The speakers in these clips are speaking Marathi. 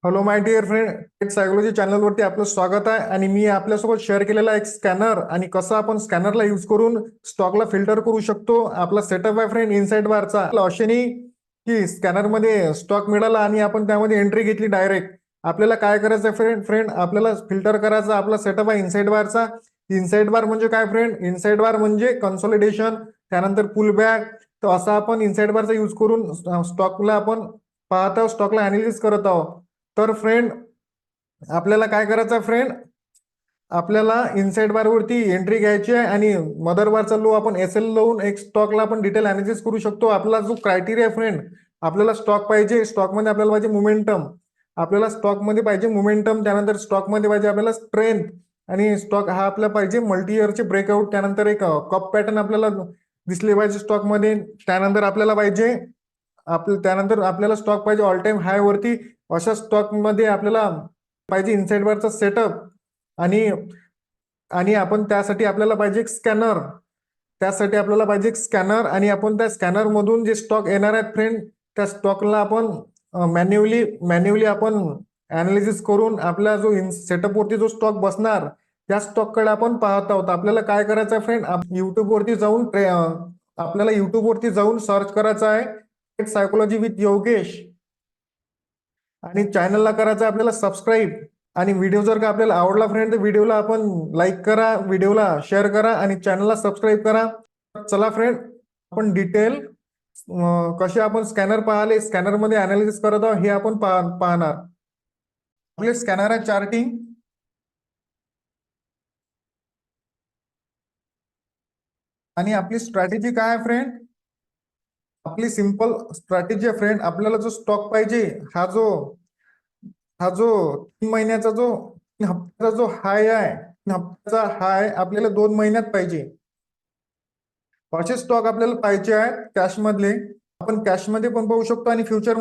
Hello my dear friend, psychology चॅनलवरती आपलं स्वागत आहे. आणि मी आपल्यासोबत शेअर केलेला एक स्कॅनर आणि कसं आपण स्कॅनरला यूज करून स्टॉकला फिल्टर करू शकतो. आपला सेटअप आहे फ्रेंड इनसाइड बारचा. अशाने की स्कॅनरमध्ये स्टॉक मिळाला आणि आपण त्यामध्ये एंट्री घेतली डायरेक्ट. आपल्याला काय करायचं फ्रेंड फ्रेंड आपल्याला फिल्टर करायचा. आपला सेटअप आहे इनसाइड बारचा. इनसाइड बार म्हणजे काय फ्रेंड? इनसाइड बार म्हणजे कन्सोलिडेशन, त्यानंतर पुल बॅक. तर असा आपण इनसाइड बारचा यूज करून स्टॉकला आपण पाहत आहोत, स्टॉकला अनालिसिस करत आहोत. तर फ्रेंड आपल्याला काय करायचं फ्रेंड, आपल्याला इनसाइड बार वरती एंट्री घ्यायची आहे आणि मदर बारचा लो आपण एस एल लावून एक स्टॉकला आपण डिटेल अनालिसिस करू शकतो. आपला जो क्रायटेरिया फ्रेंड, आपल्याला स्टॉक पाहिजे, स्टॉकमध्ये आपल्याला पाहिजे मोमेंटम. आपल्याला स्टॉकमध्ये पाहिजे मोमेंटम, त्यानंतर स्टॉकमध्ये पाहिजे आपल्याला स्ट्रेंथ, आणि स्टॉक हा आपला पाहिजे मल्टी इयरचे ब्रेकआउट. त्यानंतर एक कप पॅटर्न आपल्याला दिसले पाहिजे स्टॉकमध्ये. त्यानंतर आपल्याला पाहिजे त्यानंतर आपल्याला स्टॉक पाहिजे ऑल टाइम हाय वरती. अशा स्टॉक मध्ये आपल्याला पाहिजे इनसाइड बारचा सेटअप. आणि आणि आपण त्यासाठी आपल्याला पाहिजे एक स्कॅनर. त्यासाठी आपल्याला पाहिजे एक स्कॅनर आणि आपण त्या स्कॅनर मधून जे स्टॉक येणार आहेत फ्रेंड, त्या स्टॉकला आपण मॅन्युअली आपण अनालिसिस करून आपला जो सेटअप वरती जो स्टॉक बसणार त्या स्टॉककडे आपण पाहत आहोत. आपल्याला काय करायचं आहे फ्रेंड, आपल्याला युट्यूब वरती जाऊन सर्च करायचं आहे सायकोलॉजी विथ योगेश, आणि चॅनलला करायचं आपल्याला सबस्क्राईब. आणि व्हिडिओ जर का आपल्याला आवडला फ्रेंड तर व्हिडिओला आपण लाईक करा, व्हिडिओला शेअर करा आणि चॅनलला सबस्क्राईब करा. चला फ्रेंड, आपण डिटेल कसे आपण स्कॅनर पाहिले, स्कॅनर मध्ये अनालिसिस करत आहोत हे आपण पाहणार. आपले स्कॅनर आहे चार्टिंग. आणि आपली स्ट्रॅटेजी काय आहे फ्रेंड? आपली सिंपल स्ट्रॅटेजी आहे फ्रेंड. आपल्याला जो स्टॉक पाहिजे, हा जो 3 महिन्याचा जो 3 हप्त्याचा जो हाय आहे, 3 हप्त्याचा हाय आपल्याला 2 महिन्यात पाहिजे. असे स्टॉक आपल्याला पाहिजे आहेत कॅश मधले. आपण कॅश मध्ये पण पाहू शकतो आणि फ्युचर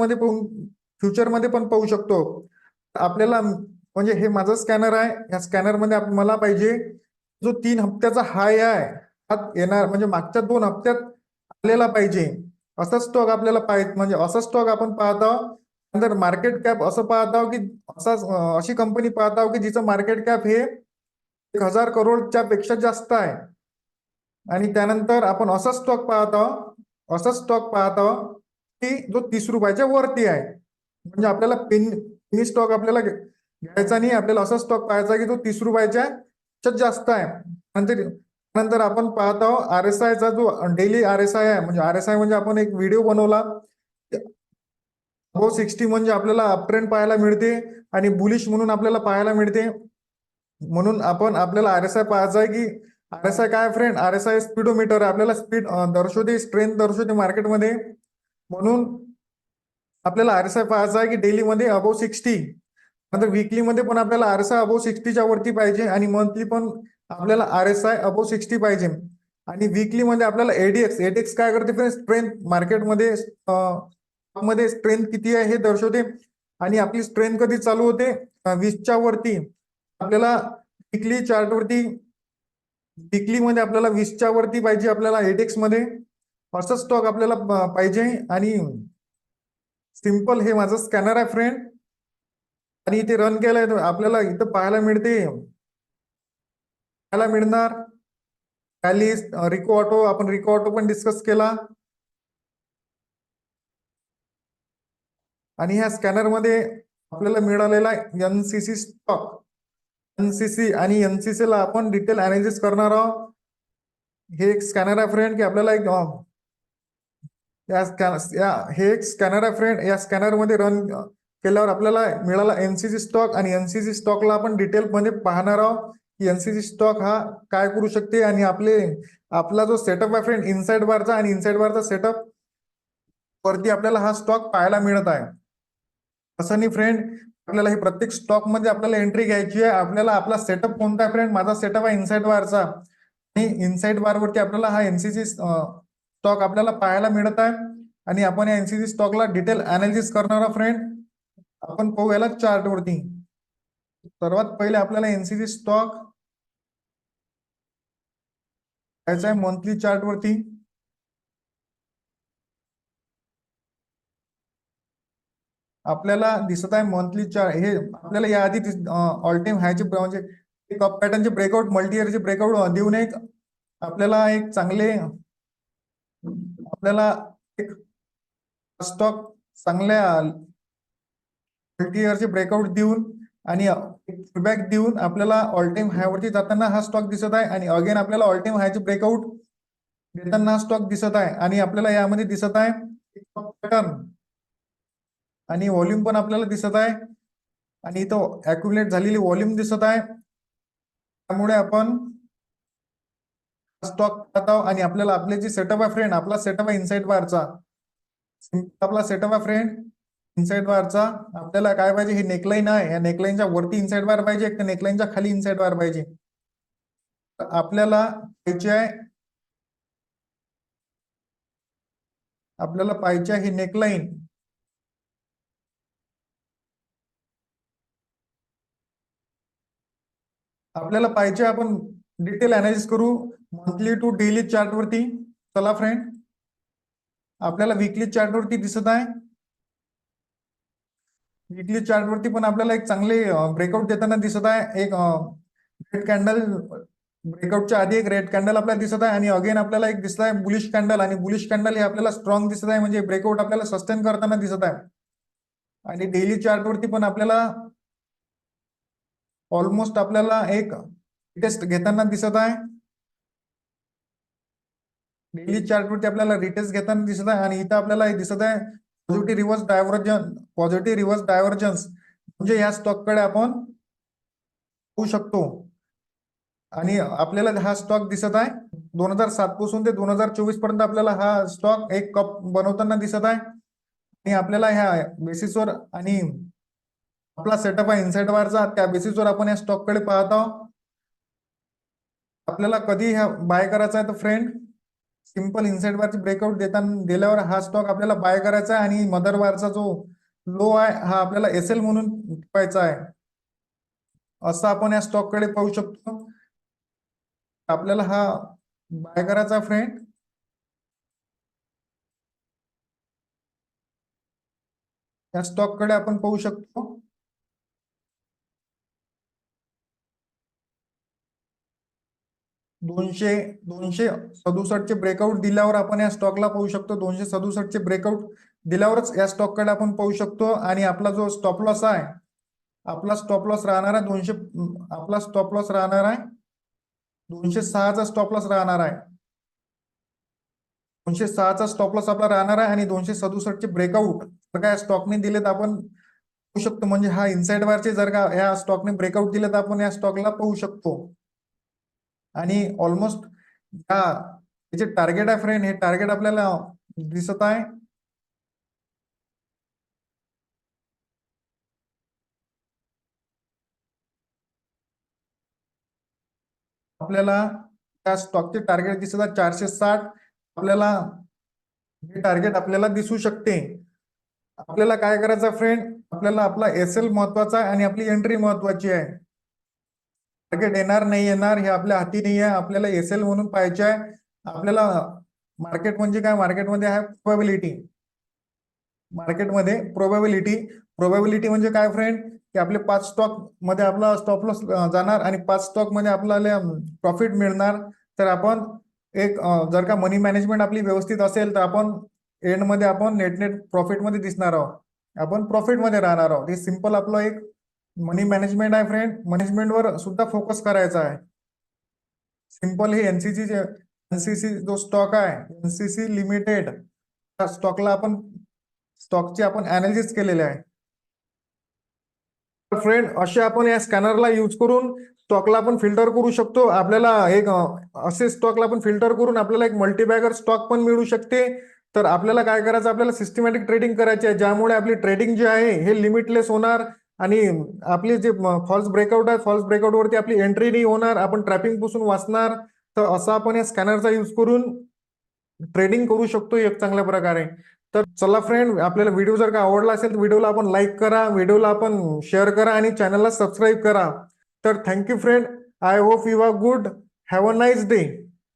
मध्ये पण पाहू शकतो. आपल्याला म्हणजे हे माझं स्कॅनर आहे. या स्कॅनर मध्ये मला पाहिजे जो 3 हप्त्याचा हाय आहे, हा येणार म्हणजे मागच्या 2 हप्त्यात आलेला पाहिजे. असा स्टॉक आपल्याला पाहिजे, म्हणजे असा स्टॉक आपण पाहत आहोत. नंतर मार्केट कॅप असं पाहत आहोत की अशी कंपनी पाहत आहोत की जिचं मार्केट कॅप हे 1,000 करोडच्या पेक्षा जास्त आहे. आणि त्यानंतर आपण असा स्टॉक पाहत आहोत की जो 30 रुपयाच्या वरती आहे. म्हणजे आपल्याला पेनी स्टॉक आपल्याला घ्यायचा नाही, आपल्याला असा स्टॉक पाहायचा की जो 30 रुपयाच्या पेक्षा जास्त आहे. नंतर नंतर आपण पाहत आहोत आर एस आयचा जो डेली आर एस आय आहे. म्हणजे आर एस आय म्हणजे आपण एक व्हिडिओ बनवला, अबो 60 म्हणजे आपल्याला अप ट्रेंड पाहायला मिळते आणि बुलिश म्हणून आपल्याला पाहायला मिळते. म्हणून आपल्याला आर एस आय पाहायचा आहे की आर एस आय काय friend, R S I speedometer आपल्याला स्पीड दर्शवते, स्ट्रेंथ दर्शवते मार्केटमध्ये. म्हणून आपल्याला आर एस आय पाहायचा आहे की डेली मध्ये अबो 60. नंतर विकली मध्ये पण आपल्याला आर एस आय अबो 60च्या वरती पाहिजे आणि मंथली पण आपल्याला आर एस आय अबो 60 पाहिजे. आणि विकली मध्ये आपल्याला एडीएक्स काय करते फ्रेंड, स्ट्रेंथ मार्केटमध्ये मध्ये स्ट्रेंथ किती आहे हे दर्शवते. आणि आपली स्ट्रेंथ कधी चालू होते, 20च्या वरती. आपल्याला विकली चार्ट वरती, विकली मध्ये आपल्याला 20च्या वरती पाहिजे आपल्याला एडेक्स मध्ये. असं स्टॉक आपल्याला पाहिजे. आणि सिंपल हे माझं स्कॅनर आहे फ्रेंड. आणि इथे रन केलंय तर आपल्याला इथं पाहायला मिळणार रिको ऑटो. आपण रिको ऑटो पण डिस्कस केला. आणि ह्या स्कॅनर मध्ये आपल्याला मिळालेला एनसीसी स्टॉक, एनसीसी आणि एनसीसी ला आपण डिटेल अनालिसिस करणार आहोत. हे एक स्कॅनर आहे फ्रेंड की आपल्याला एक हे एक स्कॅनर आहे फ्रेंड. या स्कॅनर मध्ये रन केल्यावर आपल्याला मिळाला एनसीसी स्टॉक. आणि एनसीसी स्टॉकला आपण डिटेल मध्ये पाहणार आहोत की एनसीसी स्टॉक हा काय करू शकते. आणि आपला जो सेटअप आहे फ्रेंड इनसाइड बारचा, आणि इनसाइड बारचा सेटअप वरती आपल्याला हा स्टॉक पाहायला मिळत आहे. असं नाही फ्रेंड, आपल्याला हे प्रत्येक स्टॉक मध्ये आपल्याला एंट्री घ्यायची आहे. आपल्याला आपला सेटअप कोणता आहे फ्रेंड, माझा सेटअप आहे इनसाइड बारचा. आणि इनसाइड बार वरती आपल्याला हा एनसीसी स्टॉक आपल्याला पाहायला मिळत आहे. आणि आपण या एनसीसी स्टॉकला डिटेल अनालिसिस करणार आहोत फ्रेंड. आपण पाहू याला चार्ट वरती. सर्वात पहिले आपल्याला एनसीसी स्टॉक घ्यायचा आहे मंथली चार्ट वरती. 。 . 。 . . . . . . . . . . . . . . . . . . . . . . . . . . . . . . . . . . . . . . . . . . . . . . . . . . . . . . आपल्याला दिसत आहे मंथली चार्ट, हे आपल्याला याआधी ऑल टाइम हायचे म्हणजे कप पॅटर्नचे ब्रेकआउट, मल्टी इयरचे ब्रेकआउट देऊन एक आपल्याला एक चांगले आपल्याला एक स्टॉक चांगल्या मल्टी इयरचे ब्रेकआउट देऊन आणि फीडबॅक देऊन आपल्याला ऑल टाइम हायवरती जाताना हा स्टॉक दिसत आहे, आणि अगेन आपल्याला ऑल टाइम हायचे ब्रेकआउट देताना हा स्टॉक दिसत आहे, आणि आपल्याला यामध्ये दिसत आहे पॅटर्न आणि व्हॉल्यूम पण आपल्याला दिसत आहे, आणि इथं अॅक्युमुलेट झालेली व्हॉल्यूम दिसत आहे. त्यामुळे आपण स्टॉक पाहत आहोत, आणि आपल्याला आपले जे सेटअप आहे फ्रेंड, आपला सेटअप आहे इनसाइड बारचा, आपला सेटअप आहे फ्रेंड इनसाइड बारचा. आपल्याला काय पाहिजे, हे नेकलाईन आहे, या नेकलाईनच्या वरती इनसाइड बार पाहिजे, एक नेकलाईनच्या खाली इनसाइड बार पाहिजे. आपल्याला पाहिजे आहे, आपल्याला पाहिजे आहे नेकलाईन. आपल्याला पाहिजे, आपण डिटेल अनालिसिस करू मंथली टू डेली चार्ट वरती. चला फ्रेंड, आपल्याला वीकली चार्ट वरती दिसत आहे, वीकली चार्ट वरती पण आपल्याला एक चांगले ब्रेकआउट देताना दिसत आहे. एक रेड कॅन्डल, ब्रेकआउटच्या आधी एक रेड कॅन्डल आपल्याला दिसत आहे, आणि अगेन आपल्याला एक दिसत आहे बुलिश कॅन्डल, आणि बुलिश कॅन्डल हे आपल्याला स्ट्रॉंग दिसत आहे, म्हणजे ब्रेकआउट आपल्याला सस्टेन करताना दिसत आहे. आणि डेली चार्ट वरती पण आपल्याला ऑलमोस्ट आपल्याला एक टेस्ट घेताना दिसत आहे, डेली चार्ट वरती आपल्याला रिटेस्ट घेताना दिसत आहे, आणि इथं आपल्याला हे दिसत आहे positive reverse divergence, positive reverse divergences, म्हणजे या स्टॉककडे आपण होऊ शकतो. आणि आपल्याला हा स्टॉक दिसत आहे 2007 पासून ते 2024 पर्यंत आपल्याला हा स्टॉक एक कप बनवताना दिसत आहे, आणि आपल्याला ह्या बेसिसवर आणि आपला सेटअप आहे इनसाइड बारचा, त्या बेसिसवर आपण या स्टॉककडे पाहत आहोत. आपल्याला कधी ह्या बाय करायचा आहे तर फ्रेंड, सिंपल इनसाइड बारची ब्रेकआउट दिल्यावर हा स्टॉक आपल्याला बाय करायचा आहे, आणि मदर बारचा जो लो आहे हा आपल्याला एसएल म्हणून ठेवायचा आहे. असं आपण या स्टॉककडे पाहू शकतो. आपल्याला हा बाय करायचा फ्रेंड, या स्टॉककडे आपण पाहू शकतो. दोनशे सदुसष्टचे ब्रेकआउट दिल्यावर आपण या स्टॉकला पाहू शकतो. 267चे ब्रेकआउट दिल्यावरच या स्टॉककडे आपण पाहू शकतो. आणि आपला जो स्टॉप लॉस आहे, आपला स्टॉप लॉस राहणार आहे आपला स्टॉप लॉस राहणार आहे 206चा स्टॉप लॉस राहणार आहे. 206चा स्टॉप लॉस आपला राहणार आहे, आणि 267चे ब्रेकआउट जर का या स्टॉकने दिले तर आपण पाहू शकतो. म्हणजे हा इनसाइड बारचे जर का या स्टॉकने ब्रेकआउट दिले तर आपण या स्टॉकला पाहू शकतो. आणि ऑलमोस्ट जे टार्गेट आहे फ्रेंड, हे टार्गेट आपल्याला दिसत आहे. आपल्याला त्या स्टॉकचे टार्गेट दिसत आहे 460. आपल्याला हे टार्गेट आपल्याला दिसू शकते. आपल्याला काय करायचं फ्रेंड, आपल्याला आपला एसएल महत्वाचा आहे, आणि आपली एंट्री महत्वाची आहे. टार्गेट येणार नाही येणार हे आपल्या हाती नाही आहे, आपल्याला एसएल म्हणून पाहिजे आहे. आपल्याला मार्केट म्हणजे काय, मार्केटमध्ये आहे प्रोबॅबिलिटी. मार्केटमध्ये प्रोबॅबिलिटी म्हणजे काय फ्रेंड, की आपले 5 स्टॉक मध्ये आपला स्टॉप लॉस जाणार, आणि 5 स्टॉक मध्ये आपल्याला प्रॉफिट मिळणार. तर आपण एक जर का मनी मॅनेजमेंट आपली व्यवस्थित असेल तर आपण एंड मध्ये आपण नेट प्रॉफिट मध्ये दिसणार आहोत, आपण प्रॉफिट मध्ये राहणार आहोत. हे सिंपल आपलं एक मनी मॅनेजमेंट आहे फ्रेंड. मॅनेजमेंटवर सुद्धा फोकस करायचा आहे. सिंपल हे एनसीसी जो स्टॉक आहे, एनसीसी लिमिटेड, त्या स्टॉकला आपण स्टॉकचे आपण अनालिसिस केलेले आहे. फ्रेंड, असे आपण या स्कॅनरला यूज करून स्टॉकला आपण फिल्टर करू शकतो. आपल्याला एक असे स्टॉकला आपण फिल्टर करून आपल्याला एक मल्टीबॅगर स्टॉक पण मिळू शकते. तर आपल्याला काय करायचं, आपल्याला सिस्टमॅटिक ट्रेडिंग करायची आहे, ज्यामुळे आपली ट्रेडिंग जी आहे हे लिमिटलेस होणार, आणि आपले जे फॉल्स ब्रेकआउट आहे, फॉल्स ब्रेकआउट वरती आपली एंट्री नाही होणार, आपण ट्रॅपिंग पासून वाचणार. तर असं आपण या स्कॅनरचा यूज करून ट्रेडिंग करू शकतो एक चांगल्या प्रकारे. तर चला फ्रेंड, आपल्याला व्हिडिओ जर का आवडला असेल तर व्हिडिओला आपण लाईक करा, व्हिडिओला आपण शेअर करा, आणि चॅनलला सबस्क्राईब करा. तर thank you friend. I hope you are good. Have a nice day.